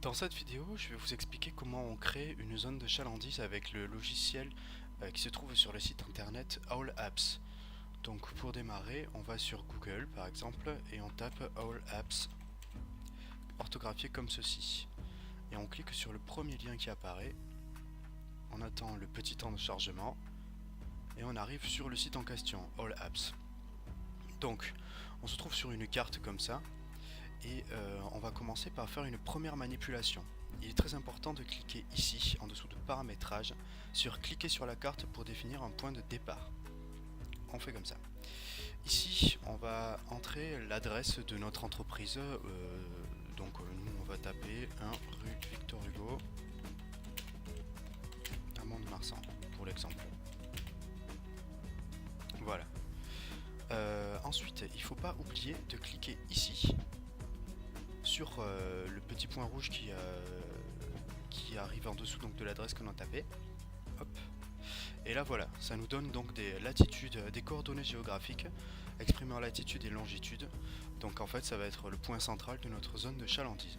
Dans cette vidéo, je vais vous expliquer comment on crée une zone de chalandise avec le logiciel qui se trouve sur le site internet All Apps. Donc pour démarrer, on va sur Google par exemple et on tape All Apps orthographié comme ceci. Et on clique sur le premier lien qui apparaît, on attend le petit temps de chargement et on arrive sur le site en question, All Apps. Donc on se trouve sur une carte comme ça. Et on va commencer par faire une première manipulation. Il est très important de cliquer ici, en dessous de paramétrage, sur cliquer sur la carte pour définir un point de départ. On fait comme ça. Ici, on va entrer l'adresse de notre entreprise. Nous, on va taper 1 rue Victor Hugo à Mont-de-Marsan, pour l'exemple. Voilà. Ensuite, il ne faut pas oublier de cliquer ici sur le petit point rouge qui arrive en dessous donc, de l'adresse qu'on a tapé. Hop. Et là voilà, ça nous donne donc des latitudes, des coordonnées géographiques exprimées en latitude et longitude. Donc en fait ça va être le point central de notre zone de chalandise.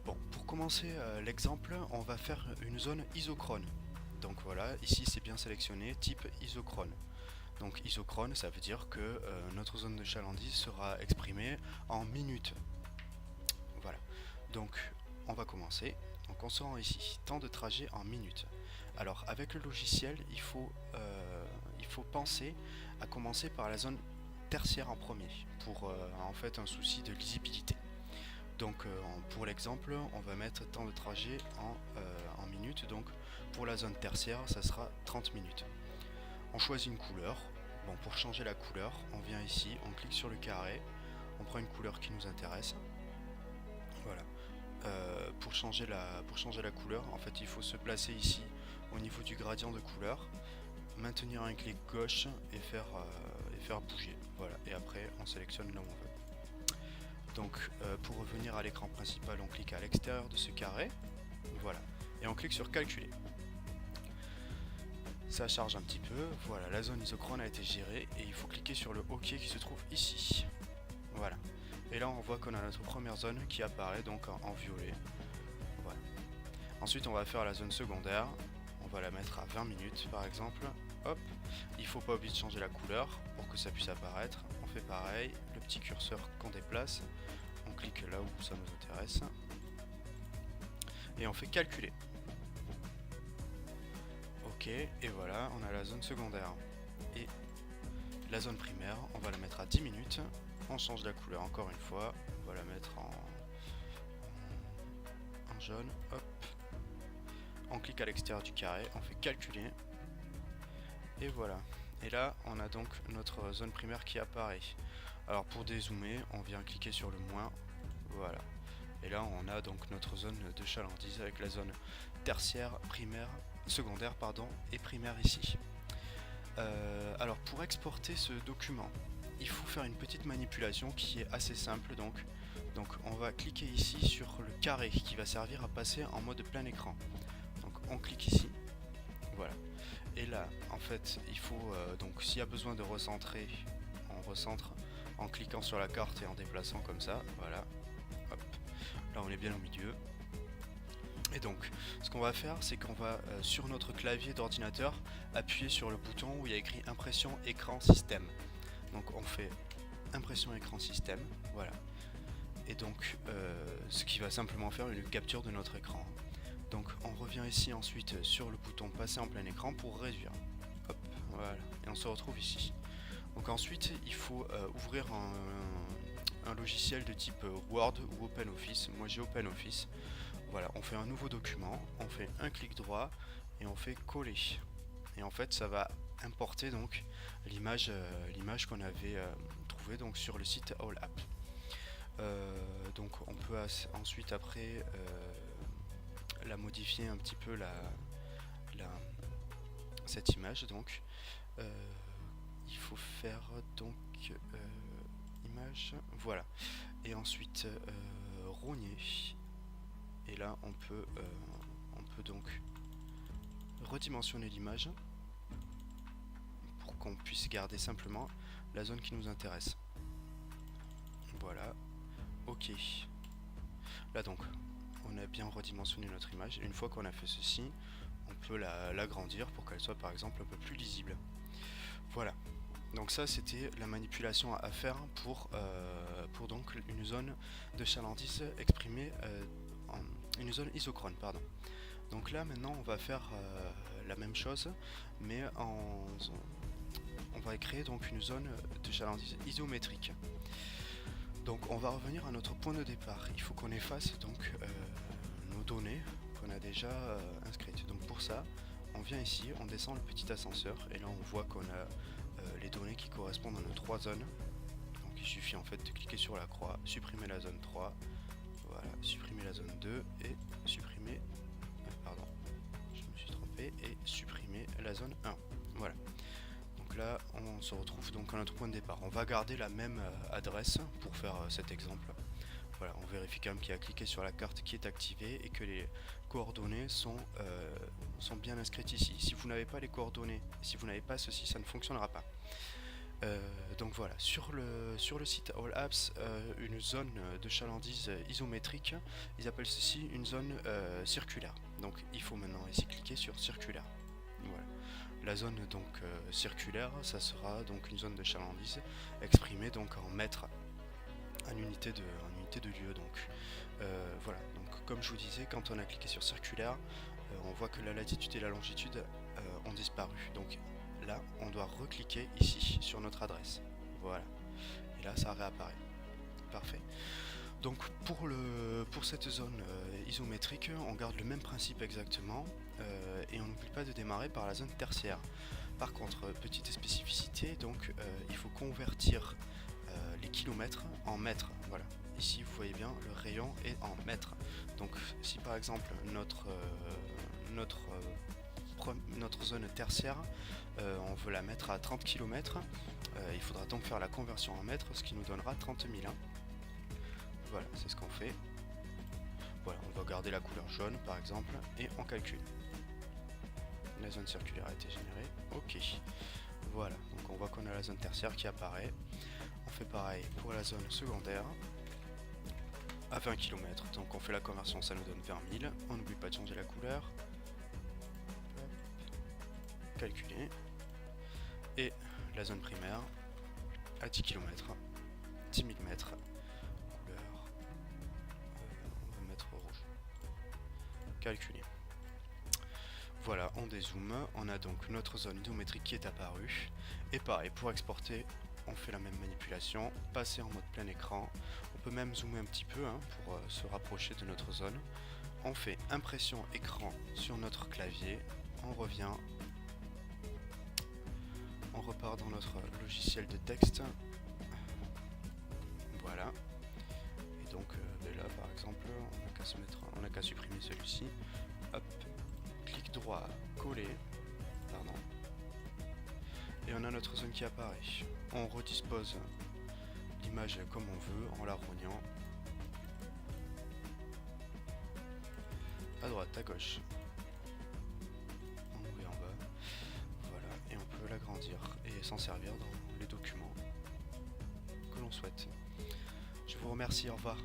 Bon, pour commencer l'exemple, on va faire une zone isochrone. Donc voilà, ici c'est bien sélectionné, type isochrone. Donc isochrone, ça veut dire que notre zone de chalandise sera exprimée en minutes. Voilà, donc on va commencer. Donc on se rend ici, temps de trajet en minutes. Alors avec le logiciel, il faut penser à commencer par la zone tertiaire en premier, pour en fait un souci de lisibilité. Donc pour l'exemple, on va mettre temps de trajet en minutes, donc pour la zone tertiaire, ça sera 30 minutes. On choisit une couleur. Bon, pour changer la couleur, on vient ici, on clique sur le carré, on prend une couleur qui nous intéresse. Voilà. Pour changer la couleur, en fait, il faut se placer ici au niveau du gradient de couleur, maintenir un clic gauche et faire bouger. Voilà. Et après, on sélectionne là où on veut. Donc, pour revenir à l'écran principal, on clique à l'extérieur de ce carré. Voilà. Et on clique sur calculer. Ça charge un petit peu. Voilà, la zone isochrone a été gérée et il faut cliquer sur le OK qui se trouve ici. Voilà. Et là on voit qu'on a notre première zone qui apparaît donc en violet. Voilà. Ensuite on va faire la zone secondaire. On va la mettre à 20 minutes par exemple. Hop. Il faut pas oublier de changer la couleur pour que ça puisse apparaître. On fait pareil. Le petit curseur qu'on déplace. On clique là où ça nous intéresse. Et on fait calculer. Ok. Et voilà, on a la zone secondaire. Et la zone primaire, on va la mettre à 10 minutes. On change la couleur encore une fois, on va la mettre en jaune, hop. On clique à l'extérieur du carré, on fait calculer. Et voilà. Et là, on a donc notre zone primaire qui apparaît. Alors pour dézoomer, on vient cliquer sur le moins, voilà. Et là, on a donc notre zone de chalandise avec la zone tertiaire, primaire, secondaire, pardon, et primaire ici. Alors pour exporter ce document, il faut faire une petite manipulation qui est assez simple. Donc on va cliquer ici sur le carré qui va servir à passer en mode plein écran. Donc on clique ici, voilà. Et là en fait il faut donc s'il y a besoin de recentrer, on recentre en cliquant sur la carte et en déplaçant comme ça, voilà. Hop. Là on est bien au milieu. Et donc, ce qu'on va faire, c'est qu'on va, sur notre clavier d'ordinateur, appuyer sur le bouton où il y a écrit impression écran système. Donc on fait impression écran système, voilà. Et donc, ce qui va simplement faire une capture de notre écran. Donc on revient ici ensuite sur le bouton passer en plein écran pour réduire. Hop, voilà. Et on se retrouve ici. Donc ensuite, il faut ouvrir un logiciel de type Word ou OpenOffice. Moi j'ai OpenOffice. Voilà, on fait un nouveau document, on fait un clic droit et on fait coller. Et en fait, ça va importer donc l'image qu'on avait trouvée donc sur le site All App. Donc on peut ensuite après la modifier un petit peu cette image. Donc il faut faire donc image, voilà. Et ensuite rogner. Et là on peut donc redimensionner l'image pour qu'on puisse garder simplement la zone qui nous intéresse. Voilà, ok. Là donc qu'on a bien redimensionné notre image. Et une fois qu'on a fait ceci, on peut l'agrandir pour qu'elle soit par exemple un peu plus lisible. Voilà. Donc ça c'était la manipulation à faire pour donc une zone de chalandise exprimée une zone isochrone, pardon. Donc là maintenant on va faire la même chose, mais on va créer donc une zone de chalandise isométrique. Donc on va revenir à notre point de départ. Il faut qu'on efface donc nos données qu'on a déjà inscrites. Donc pour ça, on vient ici, on descend le petit ascenseur et là on voit qu'on a les données qui correspondent à nos 3 zones. Donc il suffit en fait de cliquer sur la croix, supprimer la zone 3, voilà, supprimer la zone 2 et supprimer, pardon, je me suis trompé, et supprimer la zone 1. Voilà. Donc là on se retrouve donc à notre point de départ. On va garder la même adresse pour faire cet exemple. Voilà, on vérifie quand même qu'il y a cliqué sur la carte qui est activée et que les coordonnées sont bien inscrites ici. Si vous n'avez pas les coordonnées, si vous n'avez pas ceci, ça ne fonctionnera pas. Donc voilà, sur le site All Apps, une zone de chalandise isométrique, ils appellent ceci une zone circulaire. Donc il faut maintenant ici cliquer sur circulaire. Voilà. La zone donc circulaire, ça sera donc une zone de chalandise exprimée donc en mètres, en unité de lieu. Donc voilà. Donc comme je vous disais, quand on a cliqué sur circulaire, on voit que la latitude et la longitude ont disparu. Donc là, on doit recliquer ici sur notre adresse. Voilà. Et là, ça réapparaît. Parfait. Donc pour cette zone isométrique, on garde le même principe exactement et on n'oublie pas de démarrer par la zone tertiaire. Par contre, petite spécificité, donc il faut convertir les kilomètres en mètres. Voilà. Ici, vous voyez bien, le rayon est en mètres. Donc si par exemple notre zone tertiaire, on veut la mettre à 30 km, il faudra donc faire la conversion en mètres, ce qui nous donnera 30 000. Voilà, c'est ce qu'on fait. Voilà, on va garder la couleur jaune par exemple, et on calcule. La zone circulaire a été générée, ok. Voilà, donc on voit qu'on a la zone tertiaire qui apparaît. On fait pareil pour la zone secondaire, à 20 km, donc on fait la conversion, ça nous donne 20 000. On n'oublie pas de changer la couleur. Calculer. Et la zone primaire, à 10 km, 10 000 mètres. Couleur, on va mettre rouge. Calculer. Voilà, on dézoome, on a donc notre zone isométrique qui est apparue. Et pareil, pour exporter, on fait la même manipulation, passer en mode plein écran. On peut même zoomer un petit peu pour se rapprocher de notre zone. On fait impression écran sur notre clavier, on revient, on repart dans notre logiciel de texte. Voilà. Et donc là par exemple, on n'a qu'à supprimer celui-ci. Hop, clic droit, coller, pardon. Et on a notre zone qui apparaît. On redispose l'image comme on veut en la rognant. À droite, à gauche, en haut et en bas. Voilà, et on peut l'agrandir et s'en servir dans les documents que l'on souhaite. Je vous remercie, au revoir.